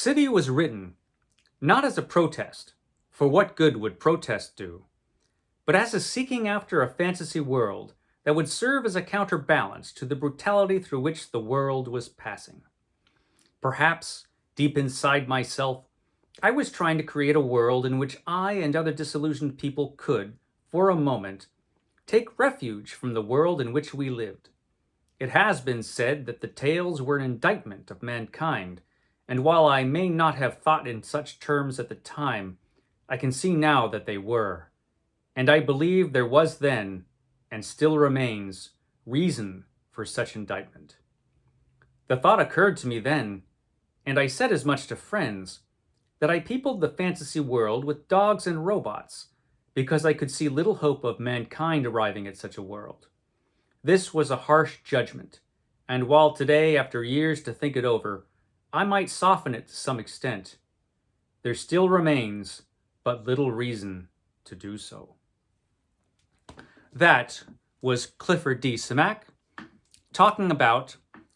City was written not as a protest, for what good would protest do, but as a seeking after a fantasy world that would serve as a counterbalance to the brutality through which the world was passing. Perhaps, deep inside myself, I was trying to create a world in which I and other disillusioned people could, for a moment, take refuge from the world in which we lived. It has been said that the tales were an indictment of mankind, and while I may not have thought in such terms at the time, I can see now that they were. And I believe there was then, and still remains, reason for such indictment. The thought occurred to me then, and I said as much to friends, that I peopled the fantasy world with dogs and robots, because I could see little hope of mankind arriving at such a world. This was a harsh judgment, and while today, after years to think it over, I might soften it to some extent, there still remains but little reason to do so. That was Clifford D. Simak talking about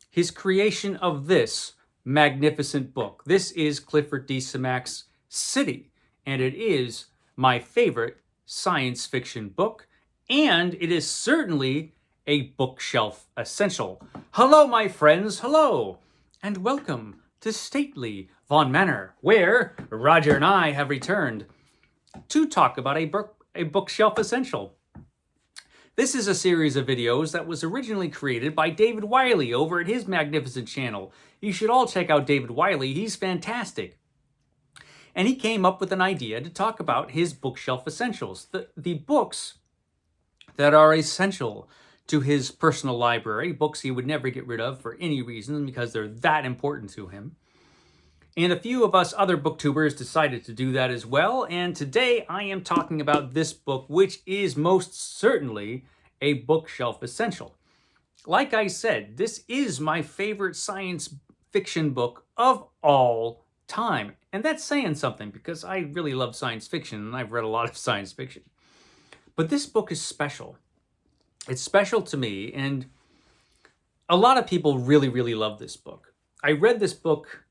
his creation of this magnificent book. This is Clifford D. Simak's City, and it is my favorite science fiction book, and it is certainly a bookshelf essential. Hello, my friends, hello, and welcome to stately Von Manor, where Roger and I have returned to talk about a bookshelf essential. This is a series of videos that was originally created by David Wiley over at his magnificent channel. You should all check out David Wiley, he's fantastic. And he came up with an idea to talk about his bookshelf essentials, the books that are essential to his personal library, books he would never get rid of for any reason because they're that important to him. And a few of us other booktubers decided to do that as well, and today I am talking about this book, which is most certainly a bookshelf essential. Like I said, this is my favorite science fiction book of all time. And that's saying something because I really love science fiction and I've read a lot of science fiction. But this book is special. It's special to me, and a lot of people really, really love this book. I read this book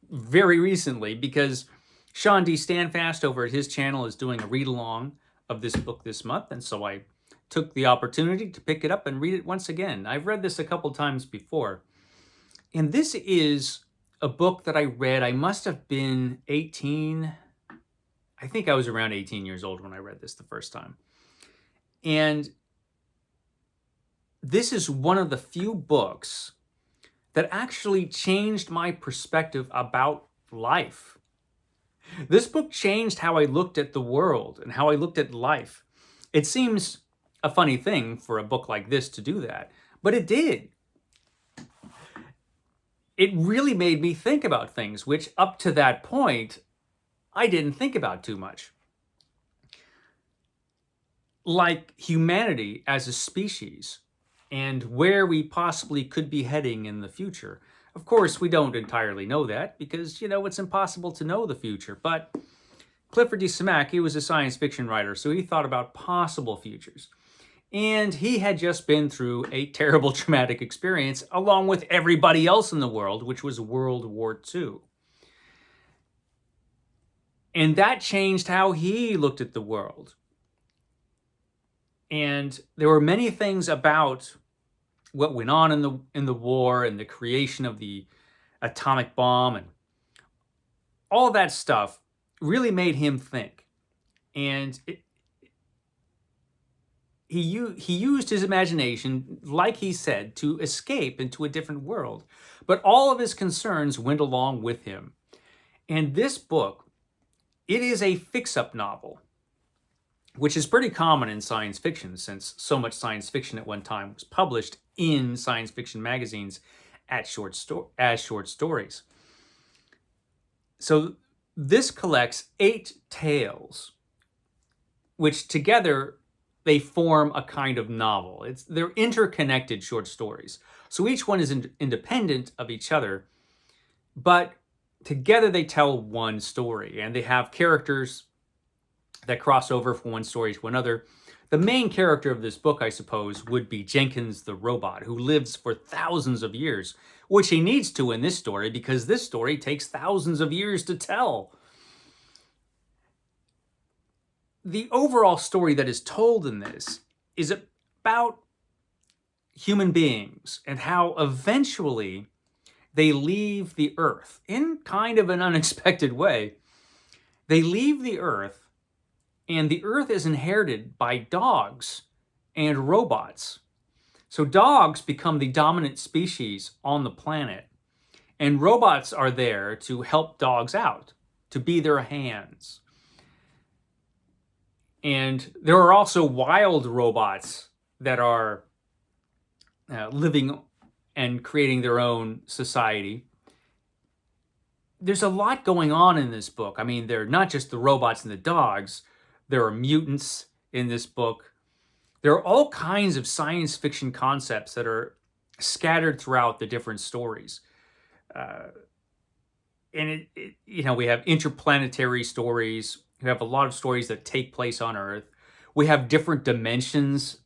very recently because Shawn D Standfast over at his channel is doing a read-along of this book this month, and so I took the opportunity to pick it up and read it once again. I've read this a couple times before, and this is a book that I read. I must have been 18. I think I was around 18 years old when I read this the first time. And this is one of the few books that actually changed my perspective about life. This book changed how I looked at the world and how I looked at life. It seems a funny thing for a book like this to do that, but it did. It really made me think about things, which up to that point, I didn't think about too much. Like humanity as a species, and where we possibly could be heading in the future. Of course, we don't entirely know that because, it's impossible to know the future. But Clifford D. Simak, he was a science fiction writer, so he thought about possible futures. And he had just been through a terrible traumatic experience along with everybody else in the world, which was World War II. And that changed how he looked at the world. And there were many things about what went on in the war and the creation of the atomic bomb and all that stuff really made him think. And he used his imagination, like he said, to escape into a different world. But all of his concerns went along with him. And this book, it is a fix-up novel, which is pretty common in science fiction since so much science fiction at one time was published in science fiction magazines as short stories. So this collects 8 tales, which together they form a kind of novel. They're interconnected short stories. So each one is independent of each other, but together they tell one story, and they have characters that cross over from one story to another. The main character of this book, I suppose, would be Jenkins the robot, who lives for thousands of years, which he needs to in this story because this story takes thousands of years to tell. The overall story that is told in this is about human beings and how eventually they leave the Earth in kind of an unexpected way. They leave the Earth, and the Earth is inherited by dogs and robots. So dogs become the dominant species on the planet, and robots are there to help dogs out, to be their hands. And there are also wild robots that are living and creating their own society. There's a lot going on in this book. I mean, they're not just the robots and the dogs. There are mutants in this book. There are all kinds of science fiction concepts that are scattered throughout the different stories. And we have interplanetary stories. We have a lot of stories that take place on Earth. We have different dimensions,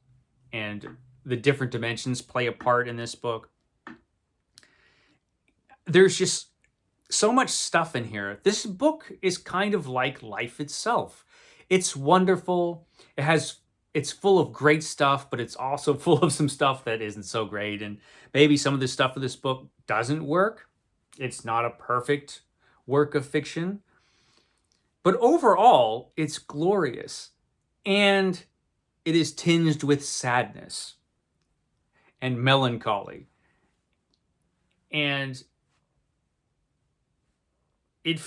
and the different dimensions play a part in this book. There's just so much stuff in here. This book is kind of like life itself. It's wonderful. It's full of great stuff, but it's also full of some stuff that isn't so great. And maybe some of the stuff in this book doesn't work. It's not a perfect work of fiction. But overall, it's glorious. And it is tinged with sadness and melancholy. And it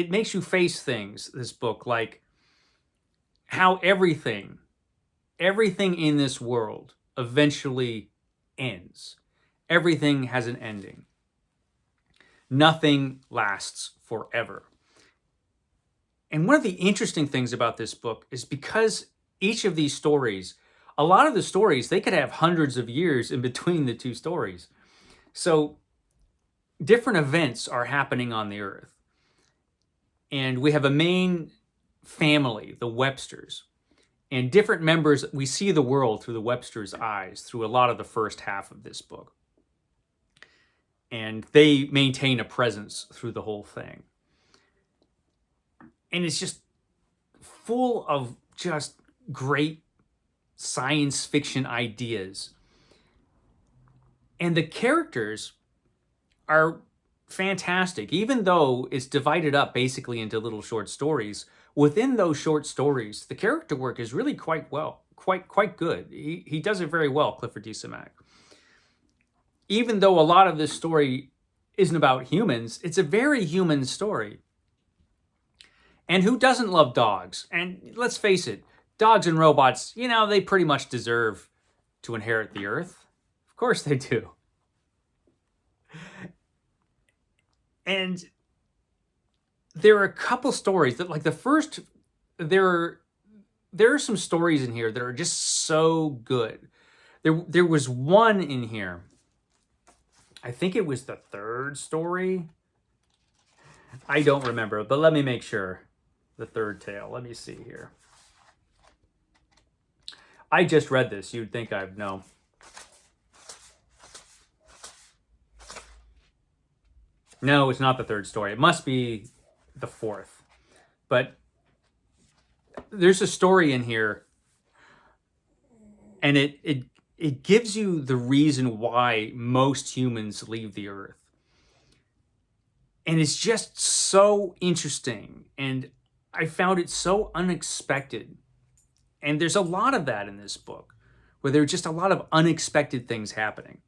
makes you face things, this book, like how everything in this world eventually ends. Everything has an ending. Nothing lasts forever. And one of the interesting things about this book is because each of these stories, a lot of the stories, they could have hundreds of years in between the two stories. So different events are happening on the Earth. And we have a main family, the Websters. And different members, we see the world through the Websters' eyes through a lot of the first half of this book. And they maintain a presence through the whole thing. And it's just full of just great science fiction ideas. And the characters are fantastic. Even though it's divided up basically into little short stories, within those short stories, the character work is really quite good. He does it very well, Clifford D. Simak. Even though a lot of this story isn't about humans, it's a very human story. And who doesn't love dogs? And let's face it, dogs and robots, they pretty much deserve to inherit the Earth. Of course they do. And there are a couple stories that, like the first, there are some stories in here that are just so good. There was one in here, I think it was the third story. I don't remember, but let me make sure. The third tale. Let me see here. I just read this. You'd think I'd know. No, it's not the third story. It must be the fourth. But there's a story in here, and it gives you the reason why most humans leave the Earth. And it's just so interesting, and I found it so unexpected. And there's a lot of that in this book, where there are just a lot of unexpected things happening.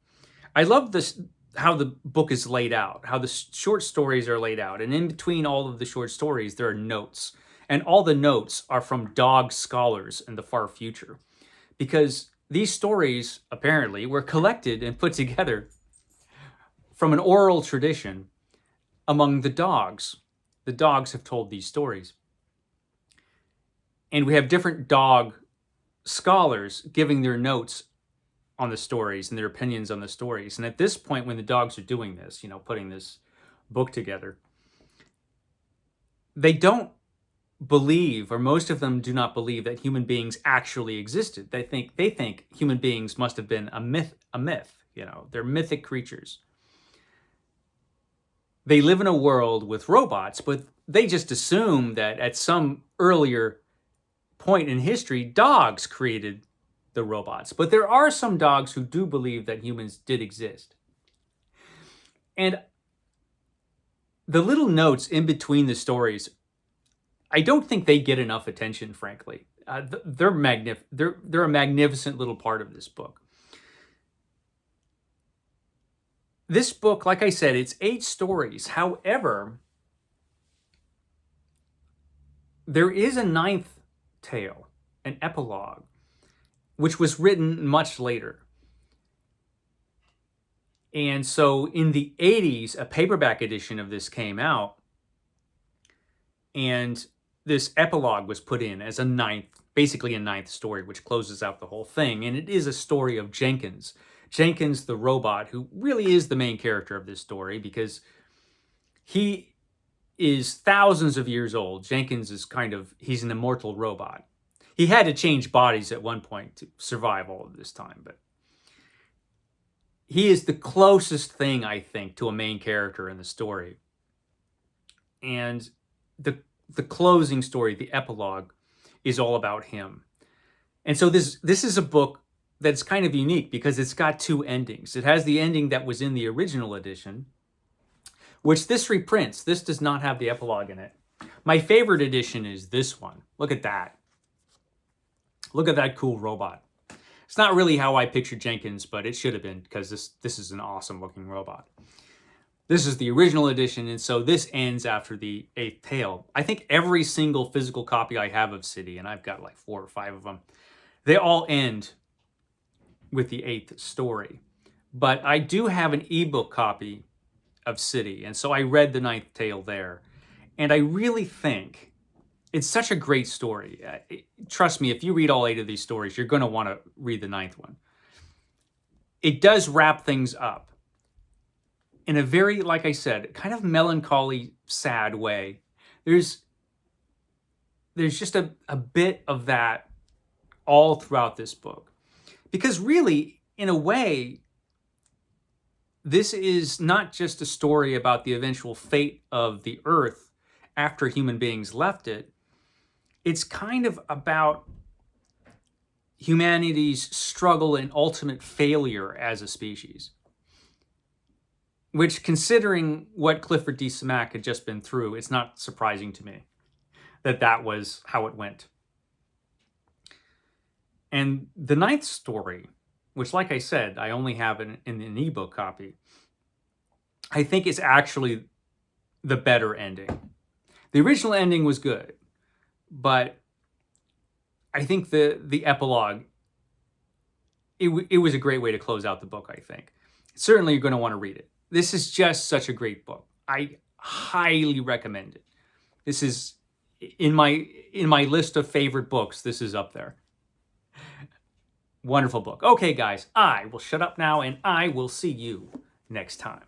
I love this, how the book is laid out, how the short stories are laid out. And in between all of the short stories, there are notes. And all the notes are from dog scholars in the far future. Because these stories, apparently, were collected and put together from an oral tradition among the dogs. The dogs have told these stories. And we have different dog scholars giving their notes on the stories and their opinions on the stories. And at this point, when the dogs are doing this, putting this book together, they don't believe, or most of them do not believe, that human beings actually existed. They think human beings must have been a myth. You know, they're mythic creatures. They live in a world with robots, but they just assume that at some earlier point in history, dogs created the robots. But there are some dogs who do believe that humans did exist. And the little notes in between the stories, I don't think they get enough attention, frankly. They're a magnificent little part of this book. This book, like I said, it's 8 stories. However, there is a 9th tale, an epilogue, which was written much later. And so in the 80s, a paperback edition of this came out, and this epilogue was put in as basically a 9th story, which closes out the whole thing. And it is a story of Jenkins. Jenkins, the robot, who really is the main character of this story because he is thousands of years old. Jenkins is he's an immortal robot. He had to change bodies at one point to survive all of this time, but he is the closest thing, I think, to a main character in the story. And the closing story, the epilogue, is all about him. And so this is a book that's kind of unique because it's got 2 endings. It has the ending that was in the original edition, which this reprints. This does not have the epilogue in it. My favorite edition is this one. Look at that. Look at that cool robot. It's not really how I pictured Jenkins, but it should have been because this is an awesome looking robot. This is the original edition, and so this ends after the 8th tale. I think every single physical copy I have of City, and I've got like 4 or 5 of them, they all end with the 8th story. But I do have an ebook copy of City, and so I read the 9th tale there. And I really think it's such a great story. Trust me, if you read all 8 of these stories, you're going to want to read the 9th one. It does wrap things up in a very, like I said, kind of melancholy, sad way. There's just a bit of that all throughout this book. Because really, in a way, this is not just a story about the eventual fate of the Earth after human beings left it. It's kind of about humanity's struggle and ultimate failure as a species. Which, considering what Clifford D. Simak had just been through, it's not surprising to me that was how it went. And the 9th story, which, like I said, I only have in an ebook copy, I think is actually the better ending. The original ending was good, but I think the epilogue, it was a great way to close out the book, I think. Certainly you're going to want to read it. This is just such a great book. I highly recommend it. This is, in my list of favorite books, this is up there. Wonderful book. Okay, guys, I will shut up now, and I will see you next time.